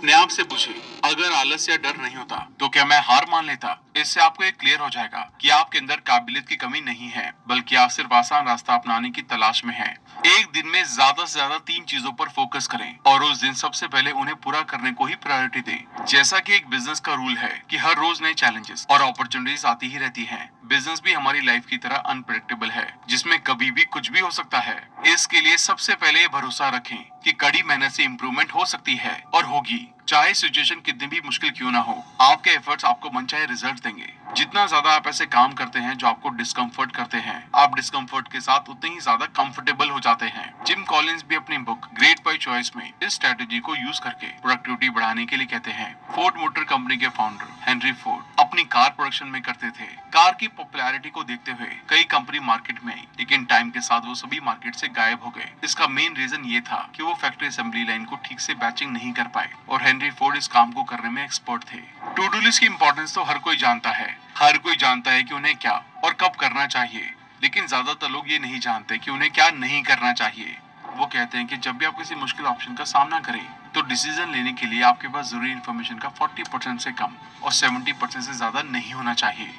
अपने आप से पूछे, अगर आलस या डर नहीं होता तो क्या मैं हार मान लेता? इससे आपको एक क्लियर हो जाएगा कि आपके अंदर काबिलियत की कमी नहीं है, बल्कि आप सिर्फ आसान रास्ता अपनाने की तलाश में हैं। एक दिन में ज्यादा से ज्यादा 3 चीजों पर फोकस करें और उस दिन सबसे पहले उन्हें पूरा करने को ही प्रायोरिटी दें। जैसा कि एक बिजनेस का रूल है कि हर रोज नए चैलेंजेस और अपॉर्चुनिटीज आती ही रहती हैं। बिजनेस भी हमारी लाइफ की तरह अनप्रेडिक्टेबल है, जिसमें कभी भी कुछ भी हो सकता है। इसके लिए सबसे पहले ये भरोसा रखें कि कड़ी मेहनत से इम्प्रूवमेंट हो सकती है और होगी, चाहे सिचुएशन कितनी भी मुश्किल क्यों ना हो। आपके एफर्ट्स आपको मनचाहे रिजल्ट देंगे। जितना ज्यादा आप ऐसे काम करते हैं जो आपको डिस्कम्फर्ट करते हैं, आप डिस्कम्फर्ट के साथ उतने ही ज्यादा कंफर्टेबल हो जाते हैं। जिम कॉलिंस भी अपनी बुक ग्रेट बाय चॉइस में इस स्ट्रेटेजी को यूज करके प्रोडक्टिविटी बढ़ाने के लिए कहते हैं। फोर्ड मोटर कंपनी के फाउंडर हेनरी फोर्ड अपनी कार प्रोडक्शन में करते थे। कार की पॉपुलैरिटी को देखते हुए कई कंपनी मार्केट में आई, लेकिन टाइम के साथ वो सभी मार्केट से गायब हो गए। इसका मेन रीजन ये था कि वो फैक्ट्री असेंबली लाइन को ठीक से बैचिंग नहीं कर पाए और हेनरी फोर्ड इस काम को करने में एक्सपर्ट थे। टू डू लिस्ट की इंपॉर्टेंस तो हर कोई जानता है। हर कोई जानता है कि उन्हें क्या और कब करना चाहिए, लेकिन ज्यादातर लोग ये नहीं जानते कि उन्हें क्या नहीं करना चाहिए। वो कहते हैं कि जब भी आप किसी मुश्किल ऑप्शन का सामना करें तो डिसीजन लेने के लिए आपके पास जरूरी इंफॉर्मेशन का 40% से कम और 70% से ज्यादा नहीं होना चाहिए।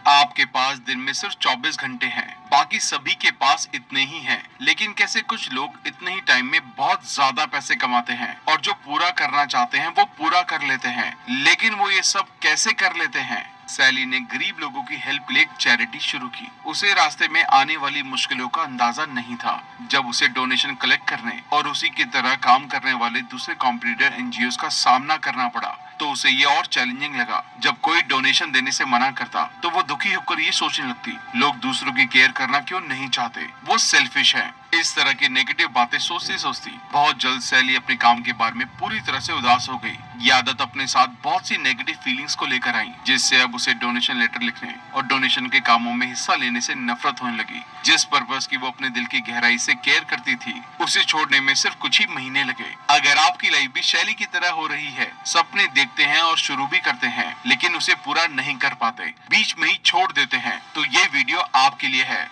आपके पास दिन में सिर्फ 24 घंटे हैं, बाकी सभी के पास इतने ही हैं। लेकिन कैसे कुछ लोग इतने ही टाइम में बहुत ज्यादा पैसे कमाते हैं और जो पूरा करना चाहते हैं वो पूरा कर लेते हैं। लेकिन वो ये सब कैसे कर लेते हैं? सैली ने गरीब लोगों की हेल्प के लिए एक चैरिटी शुरू की। उसे रास्ते में आने वाली मुश्किलों का अंदाजा नहीं था। जब उसे डोनेशन कलेक्ट करने और उसी की तरह काम करने वाले दूसरे कॉम्पिटिटर एनजीओ का सामना करना पड़ा तो उसे ये और चैलेंजिंग लगा। जब कोई डोनेशन देने से मना करता तो वो दुखी होकर ये सोचने लगती, लोग दूसरों की केयर करना क्यों नहीं चाहते, वो सेल्फिश है। इस तरह की नेगेटिव बातें सोचती सोचती बहुत जल्द सैली अपने काम के बारे में पूरी तरह से उदास हो गई। ये आदत अपने साथ बहुत सी नेगेटिव फीलिंग्स को लेकर आई, जिससे अब उसे डोनेशन लेटर लिखने और डोनेशन के कामों में हिस्सा लेने से नफरत होने लगी। जिस पर्पस की वो अपने दिल की गहराई से केयर करती थी, उसे छोड़ने में सिर्फ कुछ ही महीने लगे। अगर आपकी लाइफ भी शैली की तरह हो रही है, सपने देखते हैं और शुरू भी करते हैं, लेकिन उसे पूरा नहीं कर पाते, बीच में ही छोड़ देते हैं, तो ये वीडियो आपके लिए है।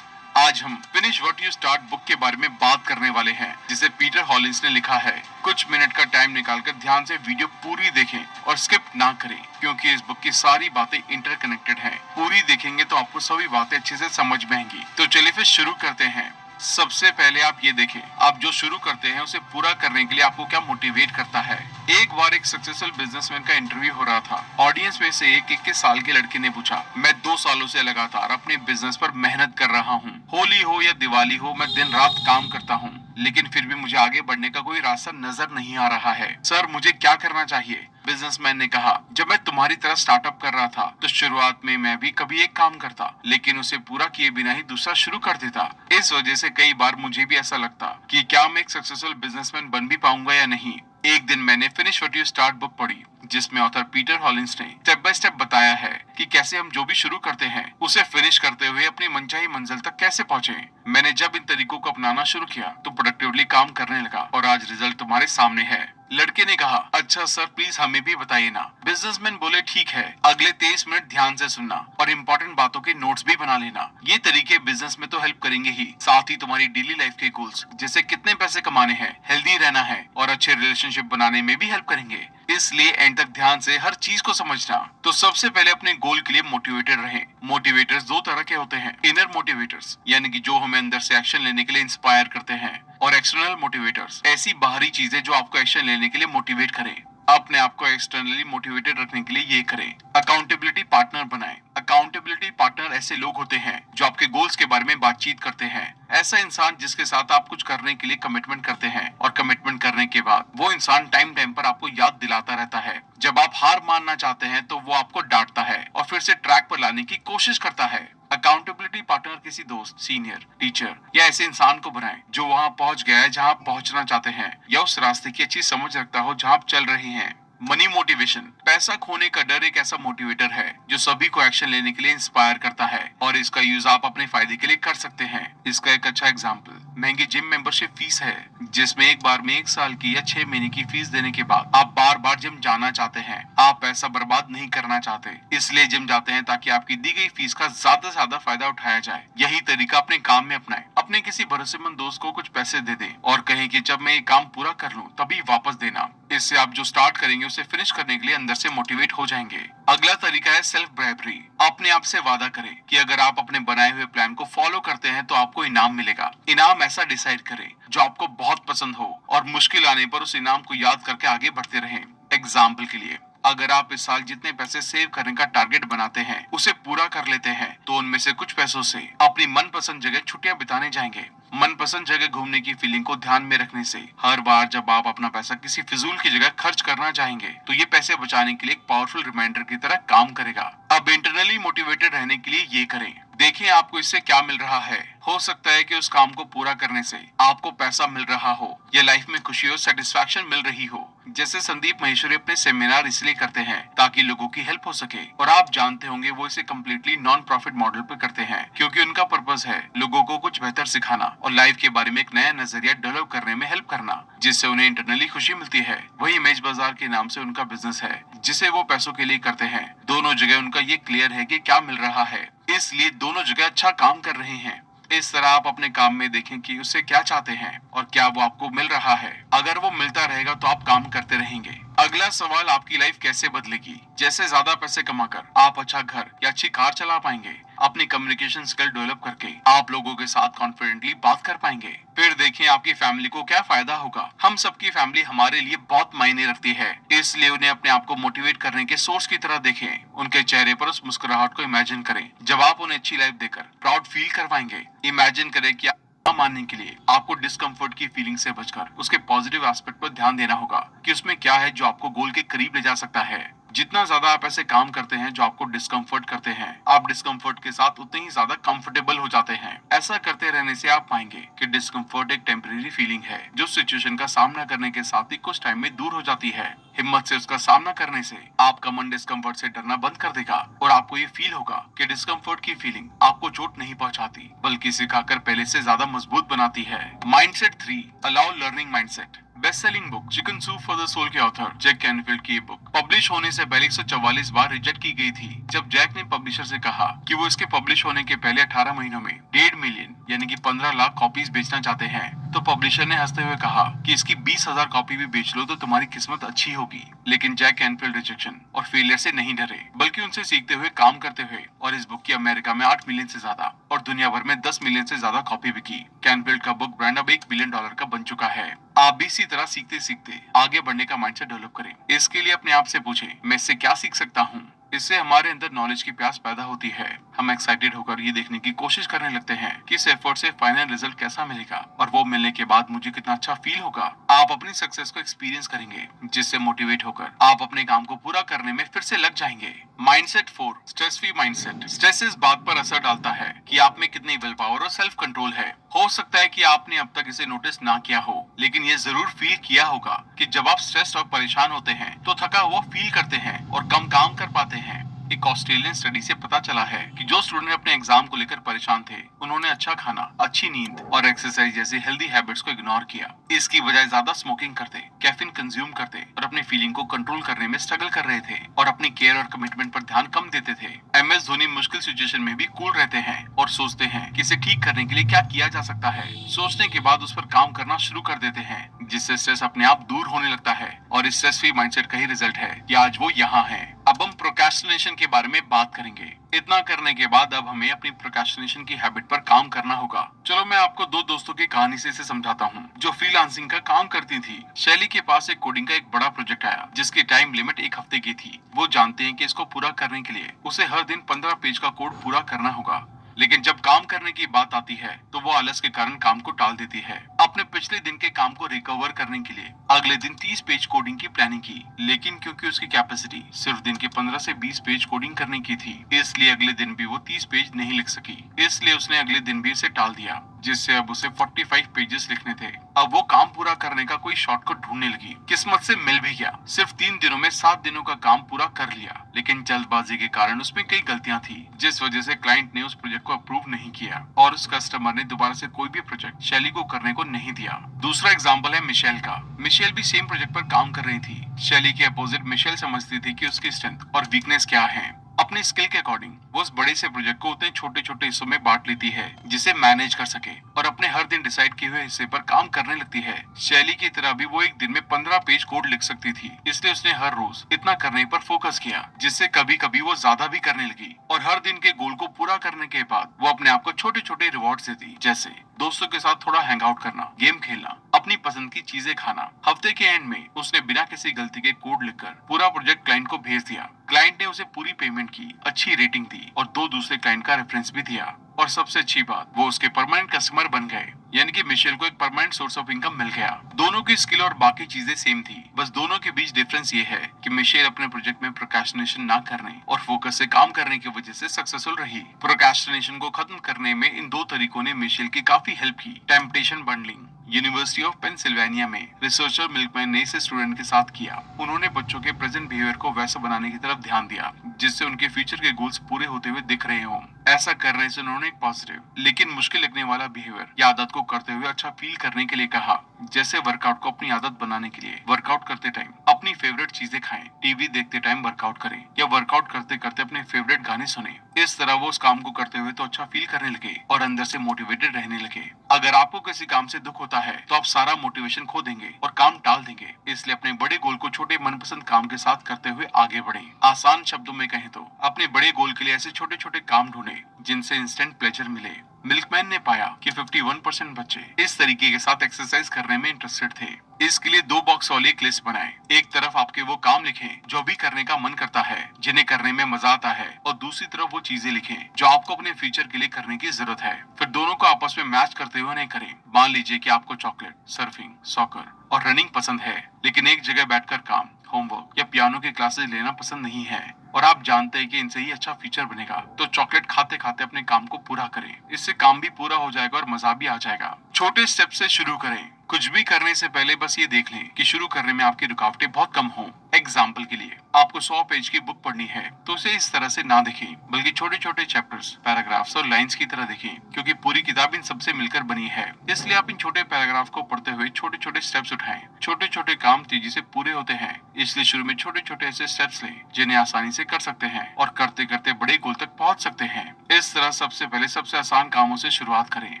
आज हम finish what you start book के बारे में बात करने वाले हैं, जिसे पीटर हॉलिंस ने लिखा है। कुछ मिनट का टाइम निकालकर ध्यान से वीडियो पूरी देखें और स्किप ना करें, क्योंकि इस बुक की सारी बातें इंटरकनेक्टेड हैं। पूरी देखेंगे तो आपको सभी बातें अच्छे से समझ में आएंगी। तो चलिए फिर शुरू करते हैं। सबसे पहले आप ये देखें, आप जो शुरू करते हैं उसे पूरा करने के लिए आपको क्या मोटिवेट करता है। एक बार एक सक्सेसफुल बिजनेसमैन का इंटरव्यू हो रहा था। ऑडियंस में से एक 21 साल के लड़के ने पूछा, मैं 2 सालों से लगातार अपने बिजनेस पर मेहनत कर रहा हूँ। होली हो या दिवाली हो, मैं दिन रात काम करता हूँ, लेकिन फिर भी मुझे आगे बढ़ने का कोई रास्ता नजर नहीं आ रहा है। सर, मुझे क्या करना चाहिए? बिजनेसमैन ने कहा, जब मैं तुम्हारी तरह स्टार्टअप कर रहा था तो शुरुआत में मैं भी कभी एक काम करता, लेकिन उसे पूरा किए बिना ही दूसरा शुरू कर देता। इस वजह से कई बार मुझे भी ऐसा लगता कि क्या मैं एक सक्सेसफुल बिजनेसमैन बन भी पाऊंगा या नहीं। एक दिन मैंने finish what you start book पढ़ी, जिसमें ऑथर पीटर हॉलिंस ने स्टेप बाय स्टेप बताया है कि कैसे हम जो भी शुरू करते हैं उसे फिनिश करते हुए अपनी मनचाही मंजिल तक कैसे पहुंचे। मैंने जब इन तरीकों को अपनाना शुरू किया तो प्रोडक्टिवली काम करने लगा और आज रिजल्ट तुम्हारे सामने है। लड़के ने कहा, अच्छा सर, प्लीज हमें भी बताइए ना। बिजनेसमैन बोले, ठीक है, अगले 23 मिनट ध्यान से सुनना और इम्पोर्टेंट बातों के नोट्स भी बना लेना। ये तरीके बिजनेस में तो हेल्प करेंगे ही, साथ ही तुम्हारी डेली लाइफ के गोल्स, जैसे कितने पैसे कमाने हैं, हेल्दी रहना है और अच्छे रिलेशनशिप बनाने में भी हेल्प करेंगे। इसलिए एंड तक ध्यान से हर चीज को समझना। तो सबसे पहले अपने गोल के लिए मोटिवेटेड रहें। मोटिवेटर्स 2 तरह के होते हैं, इनर मोटिवेटर्स यानी कि जो हमें अंदर से एक्शन लेने के लिए इंस्पायर करते हैं, और एक्सटर्नल मोटिवेटर्स ऐसी बाहरी चीजें जो आपको एक्शन लेने के लिए मोटिवेट करें। अपने आप को एक्सटर्नली मोटिवेटेड रखने के लिए ये करें, अकाउंटेबिलिटी पार्टनर बनाएं। अकाउंटेबिलिटी पार्टनर ऐसे लोग होते हैं जो आपके गोल्स के बारे में बातचीत करते हैं। ऐसा इंसान जिसके साथ आप कुछ करने के लिए कमिटमेंट करते हैं और कमिटमेंट करने के बाद वो इंसान टाइम टाइम पर आपको याद दिलाता रहता है। जब आप हार मानना चाहते हैं तो वो आपको डांटता है और फिर से ट्रैक पर लाने की कोशिश करता है। अकाउंटेबिलिटी पार्टनर किसी दोस्त, सीनियर, टीचर या ऐसे इंसान को बनाएं जो वहां पहुंच गया है जहां आप पहुंचना चाहते हैं, या उस रास्ते की अच्छी समझ रखता हो जहां आप चल रहे हैं। मनी मोटिवेशन, पैसा खोने का डर एक ऐसा मोटिवेटर है जो सभी को एक्शन लेने के लिए इंस्पायर करता है और इसका यूज आप अपने फायदे के लिए कर सकते हैं। इसका एक अच्छा एग्जांपल महंगी जिम मेंबरशिप फीस है, जिसमें एक बार में 1 साल की या 6 महीने की फीस देने के बाद आप बार बार जिम जाना चाहते हैं। आप पैसा बर्बाद नहीं करना चाहते, इसलिए जिम जाते हैं ताकि आपकी दी गई फीस का ज्यादा से ज्यादा फायदा उठाया जाए। यही तरीका अपने काम में अपनाएं। अपने किसी भरोसेमंद दोस्त को कुछ पैसे दे दें और कहें कि जब मैं ये काम पूरा कर लूं तभी वापस देना। इससे आप जो स्टार्ट करेंगे उसे फिनिश करने के लिए अंदर से मोटिवेट हो जाएंगे। अगला तरीका है सेल्फ ब्रेवरी। अपने आप से वादा करें कि अगर आप अपने बनाए हुए प्लान को फॉलो करते हैं तो आपको इनाम मिलेगा। इनाम ऐसा डिसाइड करें जो आपको बहुत पसंद हो और मुश्किल आने पर उस इनाम को याद करके आगे बढ़ते रहें। एग्जाम्पल के लिए, अगर आप इस साल जितने पैसे सेव करने का टारगेट बनाते हैं उसे पूरा कर लेते हैं तो उनमें से कुछ पैसों से अपनी मनपसंद जगह छुट्टियां बिताने जाएंगे। मनपसंद जगह घूमने की फीलिंग को ध्यान में रखने से हर बार जब आप अपना पैसा किसी फिजूल की जगह खर्च करना चाहेंगे तो ये पैसे बचाने के लिए एक पावरफुल रिमाइंडर की तरह काम करेगा। अब इंटरनली मोटिवेटेड रहने के लिए ये करें, देखिए आपको इससे क्या मिल रहा है। हो सकता है कि उस काम को पूरा करने से आपको पैसा मिल रहा हो या लाइफ में खुशी और सेटिस्फैक्शन मिल रही हो। जैसे संदीप महेश्वरी अपने सेमिनार इसलिए करते हैं ताकि लोगों की हेल्प हो सके, और आप जानते होंगे वो इसे कम्प्लीटली नॉन प्रॉफिट मॉडल पे करते हैं क्योंकि उनका पर्पस है लोगों को कुछ बेहतर सिखाना और लाइफ के बारे में एक नया नजरिया डेवलप करने में हेल्प करना, जिससे उन्हें इंटरनली खुशी मिलती है। वही इमेज बाजार के नाम से उनका बिजनेस है जिसे वो पैसों के लिए करते हैं। दोनों जगह उनका ये क्लियर है कि क्या मिल रहा है, इसलिए दोनों जगह अच्छा काम कर रहे हैं। इस तरह आप अपने काम में देखें कि उससे क्या चाहते हैं और क्या वो आपको मिल रहा है। अगर वो मिलता रहेगा तो आप काम करते रहेंगे। अगला सवाल, आपकी लाइफ कैसे बदलेगी? जैसे ज्यादा पैसे कमाकर आप अच्छा घर या अच्छी कार चला पाएंगे। अपनी कम्युनिकेशन स्किल डेवलप करके आप लोगों के साथ कॉन्फिडेंटली बात कर पाएंगे। फिर देखिए आपकी फैमिली को क्या फायदा होगा। हम सबकी फैमिली हमारे लिए बहुत मायने रखती है, इसलिए उन्हें अपने आप को मोटिवेट करने के सोर्स की तरह देखें। उनके चेहरे पर उस मुस्कुराहट को इमेजिन करें जब आप उन्हें अच्छी लाइफ देकर प्राउड फील करवाएंगे। इमेजिन करें कि मानने के लिए आपको डिस्कम्फर्ट की फीलिंग से बचकर उसके पॉजिटिव एस्पेक्ट पर ध्यान देना होगा कि उसमें क्या है जो आपको गोल के करीब ले जा सकता है। जितना ज्यादा आप ऐसे काम करते हैं जो आपको डिस्कम्फर्ट करते हैं, आप डिस्कम्फर्ट के साथ उतने ही ज्यादा कंफर्टेबल हो जाते हैं। ऐसा करते रहने से आप पाएंगे कि डिस्कम्फर्ट एक टेम्परेरी फीलिंग है जो सिचुएशन का सामना करने के साथ ही कुछ टाइम में दूर हो जाती है। हिम्मत से उसका सामना करने से आपका मन डिस्कम्फर्ट से डरना बंद कर देगा और आपको ये फील होगा कि डिस्कम्फर्ट की फीलिंग आपको चोट नहीं पहुंचाती बल्कि सिखाकर पहले से ज्यादा मजबूत बनाती है। Mindset 3, allow learning mindset. Best selling book chicken soup for the soul के ऑथर जैक कैनफील्ड की बुक पब्लिश होने से पहले 144 बार रिजेक्ट की गई थी। जब जैक ने पब्लिशर से कहा कि वो इसके पब्लिश होने के पहले 18 महीनों में 1.5 मिलियन यानी कि 15 लाख कॉपीज बेचना चाहते हैं, तो पब्लिशर ने हंसते हुए कहा कि इसकी 20,000 कॉपी भी बेच लो तो तुम्हारी किस्मत अच्छी होगी। लेकिन जैक कैनफील्ड रिजेक्शन और फेलियर से नहीं डरे बल्कि उनसे सीखते हुए काम करते हुए, और इस बुक की अमेरिका में 8 मिलियन से ज्यादा और दुनिया भर में 10 मिलियन से ज्यादा कॉपी बिकी। कैनफील्ड का बुक ब्रांड अब $1 बिलियन का बन चुका है। आप भी इसी तरह सीखते सीखते आगे बढ़ने का माइंडसेट डेवलप करें। इसके लिए अपने आप से पूछें, मैं इससे क्या सीख सकता हूँ। इससे हमारे अंदर नॉलेज की प्यास पैदा होती है। हम एक्साइटेड होकर ये देखने की कोशिश करने लगते हैं कि इस एफर्ट से फाइनल रिजल्ट कैसा मिलेगा और वो मिलने के बाद मुझे कितना अच्छा फील होगा। आप अपनी सक्सेस को एक्सपीरियंस करेंगे जिससे मोटिवेट होकर आप अपने काम को पूरा करने में फिर से लग जाएंगे। Mindset 4, stress free mindset. Stress इस बात पर असर डालता है कि आप में कितनी विल पावर और सेल्फ कंट्रोल है। हो सकता है कि आपने अब तक इसे नोटिस ना किया हो, लेकिन ये जरूर फील किया होगा कि जब आप स्ट्रेस और परेशान होते हैं तो थका हुआ फील करते हैं और कम काम कर पाते हैं। एक ऑस्ट्रेलियन स्टडी से पता चला है कि जो स्टूडेंट अपने एग्जाम को लेकर परेशान थे, उन्होंने अच्छा खाना, अच्छी नींद और एक्सरसाइज जैसी हेल्दी हैबिट्स को इग्नोर किया। इसकी बजाय ज्यादा स्मोकिंग करते, कैफीन कंज्यूम करते और अपनी फीलिंग को कंट्रोल करने में स्ट्रगल कर रहे थे और अपनी केयर और कमिटमेंट पर ध्यान कम देते थे। MS धोनी मुश्किल सिचुएशन में भी कूल रहते हैं और सोचते हैं कि इसे ठीक करने के लिए क्या किया जा सकता है। सोचने के बाद उस पर काम करना शुरू कर देते हैं जिससे स्ट्रेस अपने आप दूर होने लगता है, और इस स्ट्रेस फ्री माइंडसेट का ही रिजल्ट है कि आज वो यहाँ है। अब हम प्रोक्रेस्टिनेशन के बारे में बात करेंगे। इतना करने के बाद अब हमें अपनी प्रोक्रेस्टिनेशन की हैबिट पर काम करना होगा। चलो मैं आपको 2 दोस्तों की कहानी से इसे समझाता हूँ जो फ्रीलांसिंग का काम करती थी। शैली के पास एक कोडिंग का एक बड़ा प्रोजेक्ट आया जिसकी टाइम लिमिट 1 हफ्ते की थी। वो जानते हैं कि इसको पूरा करने के लिए उसे हर दिन 15 पेज का कोड पूरा करना होगा, लेकिन जब काम करने की बात आती है तो वो आलस के कारण काम को टाल देती है। अपने पिछले दिन के काम को रिकवर करने के लिए अगले दिन 30 पेज कोडिंग की प्लानिंग की, लेकिन क्योंकि उसकी कैपेसिटी सिर्फ दिन के 15 से 20 पेज कोडिंग करने की थी, इसलिए अगले दिन भी वो 30 पेज नहीं लिख सकी। इसलिए उसने अगले दिन भी इसे टाल दिया, जिससे अब उसे 45 पेजेस लिखने थे। अब वो काम पूरा करने का कोई शॉर्टकट ढूंढने लगी। किस्मत से मिल भी गया। सिर्फ 3 दिनों में 7 दिनों का काम पूरा कर लिया, लेकिन जल्दबाजी के कारण उसमें कई गलतियां थी, जिस वजह से क्लाइंट ने उस प्रोजेक्ट को अप्रूव नहीं किया और उस कस्टमर ने दोबारा से कोई भी प्रोजेक्ट शैली को करने को नहीं दिया। दूसरा एग्जाम्पल है मिशेल का। मिशेल भी सेम प्रोजेक्ट पर काम कर रही थी। शैली के अपोजिट मिशेल समझती थी कि उसकी स्ट्रेंथ और वीकनेस क्या है अपनी स्किल के अकॉर्डिंग वो उस बड़े से प्रोजेक्ट को उतने छोटे छोटे हिस्सों में बांट लेती है जिसे मैनेज कर सके और अपने हर दिन डिसाइड किए हुए हिस्से पर काम करने लगती है। शैली की तरह भी वो एक दिन में 15 पेज कोड लिख सकती थी, इसलिए उसने हर रोज इतना करने पर फोकस किया जिससे कभी कभी वो ज्यादा भी करने लगी। और हर दिन के गोल को पूरा करने के बाद वो अपने आप को छोटे छोटे रिवॉर्ड देती, जैसे दोस्तों के साथ थोड़ा हैंग आउट करना, गेम खेलना, अपनी पसंद की चीजें खाना। हफ्ते के एंड में उसने बिना किसी गलती के कोड लिखकर पूरा प्रोजेक्ट क्लाइंट को भेज दिया। क्लाइंट ने उसे पूरी पेमेंट की, अच्छी रेटिंग दी और 2 दूसरे क्लाइंट का रेफरेंस भी दिया। और सबसे अच्छी बात, वो उसके परमानेंट कस्टमर बन गए, यानी कि मिशेल को एक परमानेंट सोर्स ऑफ इनकम मिल गया। दोनों की स्किल और बाकी चीजें सेम थी, बस दोनों के बीच डिफरेंस ये है कि मिशेल अपने प्रोजेक्ट में प्रोक्रेस्टिनेशन ना करने और फोकस से काम करने की वजह से सक्सेसफुल रही। प्रोक्रेस्टिनेशन को खत्म करने में इन 2 तरीकों ने मिशेल की काफी हेल्प की। Temptation bundling university of Pennsylvania में रिसर्चर मिल्कमैन ने इसे स्टूडेंट के साथ किया। उन्होंने बच्चों के प्रेजेंट बिहेवियर को वैसा बनाने की तरफ ध्यान दिया जिससे उनके फ्यूचर के गोल्स पूरे होते हुए दिख रहे हों। ऐसा करने से उन्होंने एक पॉजिटिव लेकिन मुश्किल लगने वाला बिहेवियर या आदत को करते हुए अच्छा फील करने के लिए कहा, जैसे वर्कआउट को अपनी आदत बनाने के लिए वर्कआउट करते टाइम अपनी फेवरेट चीजें खाएं, टीवी देखते टाइम वर्कआउट करें या वर्कआउट करते करते अपने फेवरेट गाने सुने। इस तरह वो उस काम को करते हुए तो अच्छा फील करने लगे और अंदर से मोटिवेटेड रहने लगे। अगर आपको किसी काम से दुख होता है तो आप सारा मोटिवेशन खो देंगे और काम टाल देंगे, इसलिए अपने बड़े गोल को छोटे मनपसंद काम के साथ करते हुए आगे बढ़ें। आसान शब्दों में कहें तो अपने बड़े गोल के लिए ऐसे छोटे छोटे काम ढूंढें जिनसे इंस्टेंट प्लेजर मिले। मिल्कमैन ने पाया कि 51% बच्चे इस तरीके के साथ एक्सरसाइज करने में इंटरेस्टेड थे। इसके लिए 2 बॉक्स वाली एक लिस्ट बनाएं। एक तरफ आपके वो काम लिखें जो भी करने का मन करता है, जिन्हें करने में मजा आता है, और दूसरी तरफ वो चीजें लिखें जो आपको अपने फ्यूचर के लिए करने की जरूरत है। फिर दोनों को आपस में मैच करते हुए नहीं करें। मान लीजिए कि आपको चॉकलेट, सर्फिंग, सॉकर और रनिंग पसंद है, लेकिन एक जगह बैठकर काम, होमवर्क या पियानो की क्लासेस लेना पसंद नहीं है और आप जानते हैं कि इनसे ही अच्छा फ्यूचर बनेगा, तो चॉकलेट खाते खाते अपने काम को पूरा करें। इससे काम भी पूरा हो जाएगा और मजा भी आ जाएगा। छोटे स्टेप से शुरू करें। कुछ भी करने से पहले बस ये देख लें कि शुरू करने में आपकी रुकावटें बहुत कम हों। एग्जाम्पल के लिए आपको 100 पेज की बुक पढ़नी है तो उसे इस तरह से ना देखें, बल्कि छोटे छोटे चैप्टर्स, पैराग्राफ्स और लाइंस की तरह देखें, क्योंकि पूरी किताब इन सबसे मिलकर बनी है। इसलिए आप इन छोटे पैराग्राफ को पढ़ते हुए छोटे छोटे स्टेप्स उठाएं। छोटे छोटे काम तेजी से पूरे होते हैं, इसलिए शुरू में छोटे छोटे ऐसे स्टेप्स लें जिन्हें आसानी से कर सकते हैं और करते करते बड़े गोल तक पहुंच सकते हैं। इस तरह सबसे पहले सबसे आसान कामों से शुरुआत करें।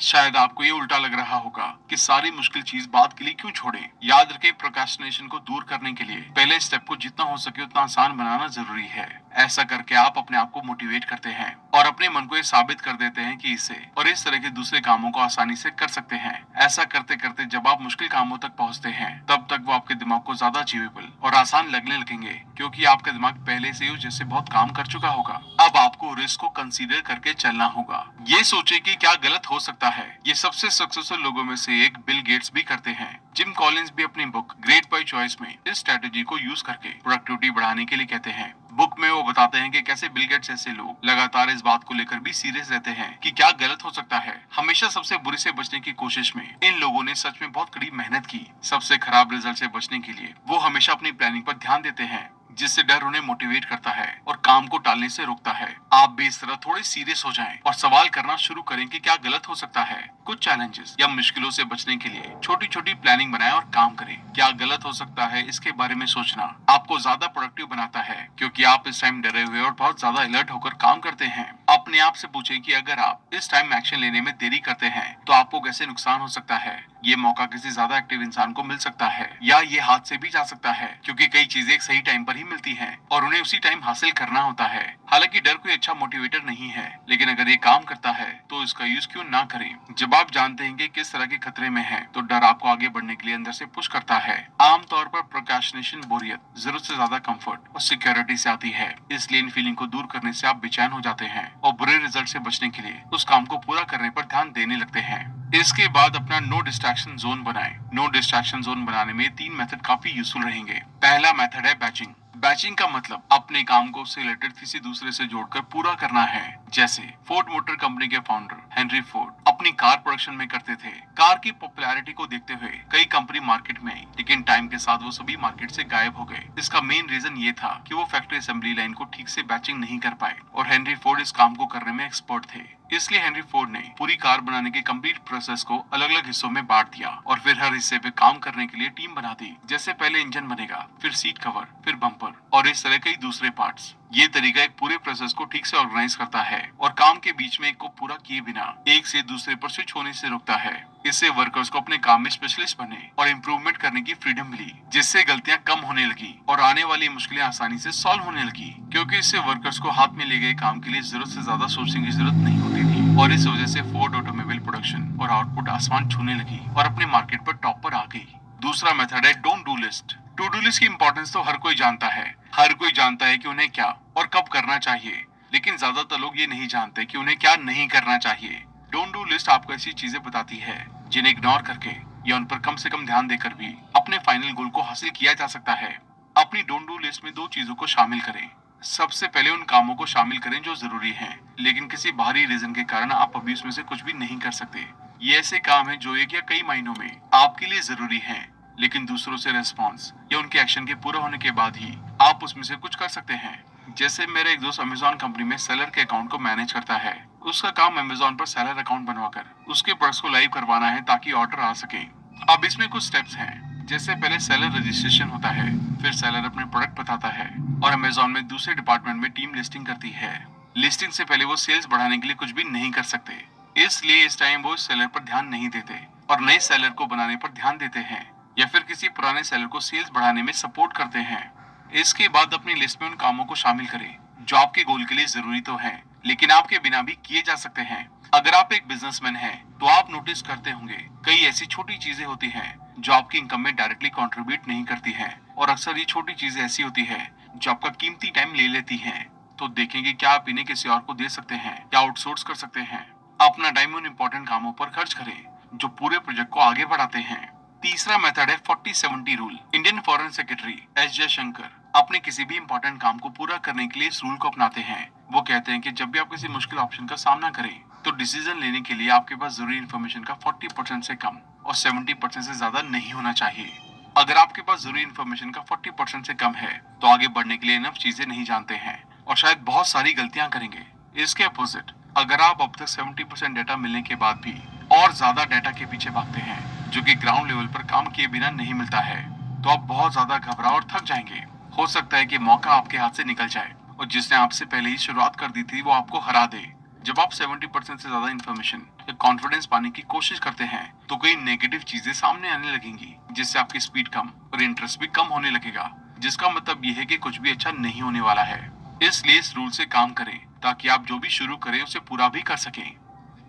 शायद आपको ये उल्टा लग रहा होगा कि सारी मुश्किल चीज बाद के लिए क्यों छोड़ें। याद रखें, प्रोक्रेस्टिनेशन को दूर करने के लिए पहले स्टेप को जितना हो सके उतना आसान बनाना जरूरी है। ऐसा करके आप अपने आप को मोटिवेट करते हैं और अपने मन को ये साबित कर देते हैं कि इसे और इस तरह के दूसरे कामों को आसानी से कर सकते हैं। ऐसा करते करते जब आप मुश्किल कामों तक पहुंचते हैं तब तक वो आपके दिमाग को ज्यादा अचीवेबल और आसान लगने लगेंगे, क्योंकि आपका दिमाग पहले से ही जैसे बहुत काम कर चुका होगा। अब आपको रिस्क को कंसीडर करके चलना होगा। ये सोचे कि क्या गलत हो सकता है। ये सबसे सक्सेसफुल लोगों में से एक बिल गेट्स भी करते हैं। जिम कॉलिंस भी अपनी बुक ग्रेट बाय चॉइस में इस स्ट्रेटेजी को यूज करके प्रोडक्टिविटी बढ़ाने के लिए कहते हैं। बुक में वो बताते हैं कि कैसे बिल गेट्स जैसे लोग लगातार इस बात को लेकर भी सीरियस रहते हैं कि क्या गलत हो सकता है। हमेशा सबसे बुरे से बचने की कोशिश में इन लोगों ने सच में बहुत कड़ी मेहनत की। सबसे खराब रिजल्ट से बचने के लिए वो हमेशा अपनी प्लानिंग पर ध्यान देते हैं, जिससे डर उन्हें मोटिवेट करता है और काम को टालने से रोकता है। आप भी इस तरह थोड़े सीरियस हो जाएं और सवाल करना शुरू करें कि क्या गलत हो सकता है। कुछ चैलेंजेस या मुश्किलों से बचने के लिए छोटी छोटी प्लानिंग बनाएं और काम करें। क्या गलत हो सकता है, इसके बारे में सोचना आपको ज्यादा प्रोडक्टिव बनाता है, क्योंकि आप इस टाइम डरे हुए और बहुत ज्यादा अलर्ट होकर काम करते हैं। अपने आप से पूछें कि अगर आप इस टाइम एक्शन लेने में देरी करते हैं तो आपको कैसे नुकसान हो सकता है। ये मौका किसी ज्यादा एक्टिव इंसान को मिल सकता है या ये हाथ से भी जा सकता है, क्योंकि कई चीजें एक सही टाइम पर ही मिलती हैं और उन्हें उसी टाइम हासिल करना होता है। हालांकि डर कोई अच्छा मोटिवेटर नहीं है, लेकिन अगर ये काम करता है तो इसका यूज क्यों ना करें। जब आप जानते हैं कि किस तरह के खतरे में हैं, तो डर आपको आगे बढ़ने के लिए अंदर से पुश करता है। आमतौर पर प्रोक्रेस्टिनेशन बोरियत, जरूरत से ज्यादा कंफर्ट और सिक्योरिटी से आती है, इसलिए इन फीलिंग को दूर करने से आप बेचैन हो जाते हैं और बुरे रिजल्ट से बचने के लिए उस काम को पूरा करने पर ध्यान देने लगते हैं। इसके बाद अपना नो डिस्ट्रैक्शन जोन बनाएं। नो डिस्ट्रैक्शन जोन बनाने में 3 मेथड काफी यूजफुल रहेंगे। पहला मेथड है बैचिंग। बैचिंग का मतलब अपने काम को उससे रिलेटेड किसी दूसरे से जोड़कर पूरा करना है। जैसे फोर्ड मोटर कंपनी के फाउंडर हेनरी फोर्ड अपनी कार प्रोडक्शन में करते थे। कार की पॉपुलैरिटी को देखते हुए कई कंपनी मार्केट में आई, लेकिन टाइम के साथ वो सभी मार्केट से गायब हो गए। इसका मेन रीजन ये था कि वो फैक्ट्री असेंबली लाइन को ठीक से बैचिंग नहीं कर पाए और हेनरी फोर्ड इस काम को करने में एक्सपर्ट थे। इसलिए हेनरी फोर्ड ने पूरी कार बनाने के कंप्लीट प्रोसेस को अलग अलग हिस्सों में बांट दिया और फिर हर हिस्से पे काम करने के लिए टीम बना दी। जैसे पहले इंजन बनेगा, फिर सीट कवर, फिर बम्पर और इस तरह कई दूसरे पार्ट्स। ये तरीका एक पूरे प्रोसेस को ठीक से ऑर्गेनाइज करता है और काम के बीच में एक को पूरा किए बिना एक से दूसरे पर स्विच होने से रोकता है। इससे वर्कर्स को अपने काम में स्पेशलिस्ट बने और इम्प्रूवमेंट करने की फ्रीडम मिली, जिससे गलतियां कम होने लगी और आने वाली मुश्किलें आसानी से सॉल्व होने लगी, क्योंकि इससे वर्कर्स को हाथ में ले गए काम के लिए जरूरत से ज्यादा सोचने की जरूरत नहीं होती थी। और इस वजह से फोर्ड ऑटोमोबाइल प्रोडक्शन और आउटपुट आसमान छूने लगी और अपने मार्केट पर टॉप पर आ गई। दूसरा मेथड है don't do list. To do list की इंपॉर्टेंस तो हर कोई जानता है। हर कोई जानता है कि उन्हें क्या और कब करना चाहिए, लेकिन ज्यादातर लोग ये नहीं जानते कि उन्हें क्या नहीं करना चाहिए। डोंट डू लिस्ट आपको ऐसी चीजें बताती है जिन्हें इग्नोर करके या उन पर कम से कम ध्यान देकर भी अपने फाइनल गोल को हासिल किया जा सकता है। अपनी डोंट डू लिस्ट में 2 चीजों को शामिल करें। सबसे पहले उन कामों को शामिल करें जो जरूरी हैं, लेकिन किसी बाहरी रीजन के कारण आप अभी उसमें से कुछ भी नहीं कर सकते। ये ऐसे काम है जो एक या कई महीनों में आपके लिए जरूरी हैं, लेकिन दूसरों से रेस्पॉन्स या उनके एक्शन के पूरा होने के बाद ही आप उसमें से कुछ कर सकते हैं। जैसे मेरा एक दोस्त अमेजोन कंपनी में सेलर के अकाउंट को मैनेज करता है। उसका काम अमेजोन पर सेलर अकाउंट बनवाकर उसके प्रोडक्ट्स को लाइव करवाना है ताकि ऑर्डर आ सके। अब इसमें कुछ स्टेप्स हैं, जैसे पहले सेलर रजिस्ट्रेशन होता है, फिर सेलर अपने प्रोडक्ट बताता है और अमेजोन में दूसरे डिपार्टमेंट में टीम लिस्टिंग करती है। लिस्टिंग से पहले वो सेल्स बढ़ाने के लिए कुछ भी नहीं कर सकते, इसलिए इस टाइम वो सेलर पर ध्यान नहीं देते और नए सेलर को बनाने पर ध्यान देते हैं या फिर किसी पुराने सेलर को सेल्स बढ़ाने में सपोर्ट करते हैं। इसके बाद अपनी लिस्ट में उन कामों को शामिल करें जो आपके गोल के लिए जरूरी तो है, लेकिन आपके बिना भी किए जा सकते हैं। अगर आप एक बिजनेसमैन हैं, तो आप नोटिस करते होंगे कई ऐसी छोटी चीजें होती हैं जो आपकी इनकम में डायरेक्टली कंट्रीब्यूट नहीं करती हैं, और अक्सर ये छोटी चीजें ऐसी होती है जो आपका कीमती टाइम ले लेती हैं। तो देखेंगे क्या आप इन्हें किसी और को दे सकते हैं या आउटसोर्स कर सकते हैं। अपना टाइम उन इम्पोर्टेंट कामों पर खर्च करें जो पूरे प्रोजेक्ट को आगे बढ़ाते हैं। तीसरा मेथड है 40-70 rule. Indian foreign secretary S Jaishankar अपने किसी भी इंपॉर्टेंट काम को पूरा करने के लिए इस रूल को अपनाते हैं। वो कहते हैं कि जब भी आप किसी मुश्किल ऑप्शन का सामना करें, तो डिसीजन लेने के लिए आपके पास जरूरी इन्फॉर्मेशन का 40% से कम और 70% से ज्यादा नहीं होना चाहिए। अगर आपके पास जरूरी इन्फॉर्मेशन का 40% से कम है, तो आगे बढ़ने के लिए इनफ चीजें नहीं जानते हैं और शायद बहुत सारी गलतियां करेंगे। इसके अपोजिट, अगर आप अब तक 70% डेटा मिलने के बाद भी और ज्यादा डेटा के पीछे भागते हैं जो कि ग्राउंड लेवल पर काम किए बिना नहीं मिलता है, तो आप बहुत ज्यादा घबराओ और थक जाएंगे। हो सकता है कि मौका आपके हाथ से निकल जाए और जिसने आपसे पहले ही शुरुआत कर दी थी वो आपको हरा दे। जब आप 70% से ज्यादा इन्फॉर्मेशन या कॉन्फिडेंस पाने की कोशिश करते हैं, तो कई नेगेटिव चीजें सामने आने लगेंगी, जिससे आपकी स्पीड कम और इंटरेस्ट भी कम होने लगेगा, जिसका मतलब ये है कि कुछ भी अच्छा नहीं होने वाला है। इसलिए इस रूल से काम करें ताकि आप जो भी शुरू करें उसे पूरा भी कर सकें।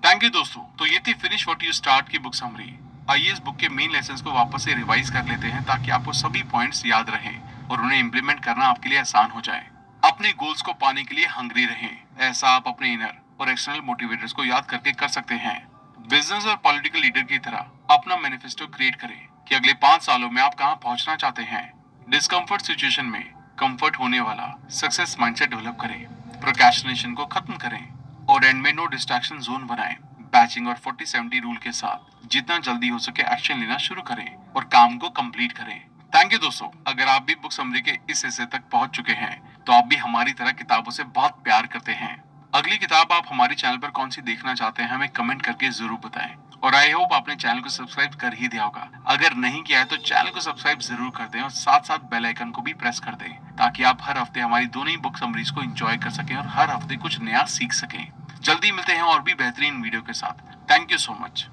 थैंक यू दोस्तों। तो ये थी फिनिश व्हाट यू स्टार्ट की बुक समरी। आइए इस बुक के मेन लेसन्स को वापस से रिवाइज कर लेते हैं ताकि आपको सभी पॉइंट्स याद रहें और उन्हें इम्प्लीमेंट करना आपके लिए आसान हो जाए। अपने गोल्स को पाने के लिए हंग्री रहें। ऐसा आप अपने इनर और एक्सटर्नल मोटिवेटर्स को याद करके कर सकते हैं। बिजनेस और पॉलिटिकल लीडर की तरह अपना मैनिफेस्टो क्रिएट करें कि अगले 5 सालों में आप कहां पहुंचना चाहते हैं। डिस्कम्फर्ट सिचुएशन में कंफर्ट होने वाला सक्सेस माइंडसेट डेवलप करें। प्रोक्रेस्टिनेशन को खत्म करें और एंड में नो डिस्ट्रैक्शन जोन बनाएं। बैचिंग और 40-70 रूल के साथ जितना जल्दी हो सके एक्शन लेना शुरू करें और काम को कंप्लीट करें। थैंक यू दोस्तों। अगर आप भी बुक समरी के इस हिस्से तक पहुंच चुके हैं, तो आप भी हमारी तरह किताबों से बहुत प्यार करते हैं। अगली किताब आप हमारे चैनल पर कौन सी देखना चाहते हैं, हमें कमेंट करके जरूर बताएं। और आई होप आपने चैनल को सब्सक्राइब कर ही दिया होगा। अगर नहीं किया है तो चैनल को सब्सक्राइब जरूर कर दें और साथ साथ बेल आइकन को भी प्रेस कर दें, ताकि आप हर हफ्ते हमारी दोनों ही बुक समरीज को एंजॉय कर सकें और हर हफ्ते कुछ नया सीख सकें। जल्दी मिलते हैं और भी बेहतरीन वीडियो के साथ। Thank you so much.